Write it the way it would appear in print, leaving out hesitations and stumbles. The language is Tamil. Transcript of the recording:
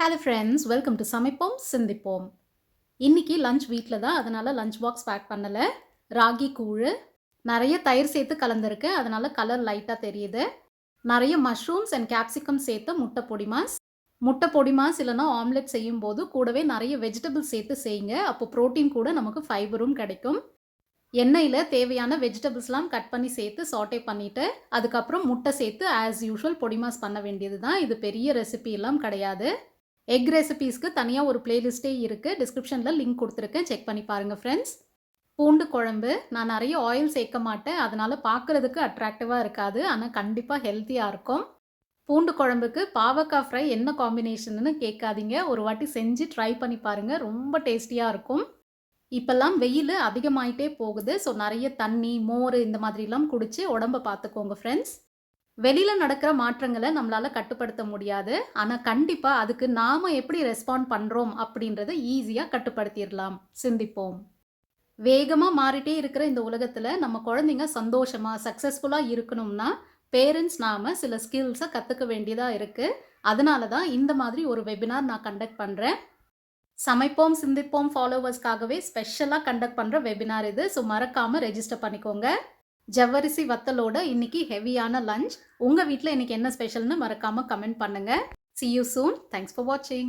ஹலோ ஃப்ரெண்ட்ஸ், வெல்கம் டு சமைப்போம் சிந்திப்போம். இன்னைக்கு லஞ்ச் வீட்டில் தான், அதனால லஞ்ச் பாக்ஸ் பேக் பண்ணல. ராகி கூழு, நிறைய தயிர் சேர்த்து கலந்துருக்கு, அதனால கலர் லைட்டாக தெரியுது. நிறைய மஷ்ரூம்ஸ் அண்ட் கேப்சிகம் சேர்த்து முட்டை பொடி மாஸ். முட்டை பொடி மாஸ் இல்லைனா ஆம்லெட் செய்யும்போது கூடவே நிறைய வெஜிடபிள்ஸ் சேர்த்து செய்யுங்க. அப்போ ப்ரோட்டீன் கூட நமக்கு ஃபைபரும் கிடைக்கும். எண்ணெயில் தேவையான வெஜிடபிள்ஸ்லாம் கட் பண்ணி சேர்த்து சாட்டே பண்ணிவிட்டு அதுக்கப்புறம் முட்டை சேர்த்து ஆஸ் யூஷுவல் பொடி மாஸ் பண்ண வேண்டியது தான். இது பெரிய ரெசிபி எல்லாம் கிடையாது. எக் ரெசிபீஸ்க்கு தனியாக ஒரு பிளேலிஸ்ட்டே இருக்குது. டிஸ்கிரிப்ஷனில் லிங்க் கொடுத்துருக்கேன், செக் பண்ணி பாருங்கள் ஃப்ரெண்ட்ஸ். பூண்டு குழம்பு நான் நிறைய ஆயில் சேர்க்க மாட்டேன், அதனால் பார்க்குறதுக்கு அட்ராக்டிவாக இருக்காது, ஆனால் கண்டிப்பாக ஹெல்த்தியாக இருக்கும். பூண்டு குழம்புக்கு பாவக்காய் ஃப்ரை என்ன காம்பினேஷன்னு கேட்காதீங்க, ஒரு வாட்டி செஞ்சு ட்ரை பண்ணி பாருங்கள், ரொம்ப டேஸ்டியாக இருக்கும். இப்போல்லாம் வெயில் அதிகமாயிட்டே போகுது, ஸோ நிறைய தண்ணி மோர் இந்த மாதிரிலாம் குடித்து உடம்பை பார்த்துக்கோங்க ஃப்ரெண்ட்ஸ். வெளியில நடக்கிற மாற்றங்களை நம்மளால கட்டுப்படுத்த முடியாது, ஆனா கண்டிப்பா அதுக்கு நாம எப்படி ரெஸ்பாண்ட் பண்றோம் அப்படின்றத ஈஸியா கட்டுப்படுத்திடலாம். சிந்திப்போம். வேகமா மாறிட்டே இருக்கிற இந்த உலகத்துல நம்ம குழந்தைங்க சந்தோஷமா சக்சஸ்ஃபுல்லா இருக்கணும்னா பேரண்ட்ஸ் நாம சில ஸ்கில்ஸை கத்துக்க வேண்டியதா இருக்கு. அதனால தான் இந்த மாதிரி ஒரு வெபினார் நான் கண்டக்ட் பண்றேன். சமைப்போம் சிந்திப்போம் ஃபாலோவர்ஸ்க்காகவே ஸ்பெஷலாக கண்டக்ட் பண்ணுற வெபினார் இது. ஸோ மறக்காமல் ரெஜிஸ்டர் பண்ணிக்கோங்க. ஜவ்வரிசி வத்தலோட இன்னைக்கு ஹெவியான லஞ்ச். உங்கள் வீட்டில் இன்னைக்கு என்ன ஸ்பெஷல்னு மறக்காமல் கமெண்ட் பண்ணுங்கள். See you soon. Thanks for watching.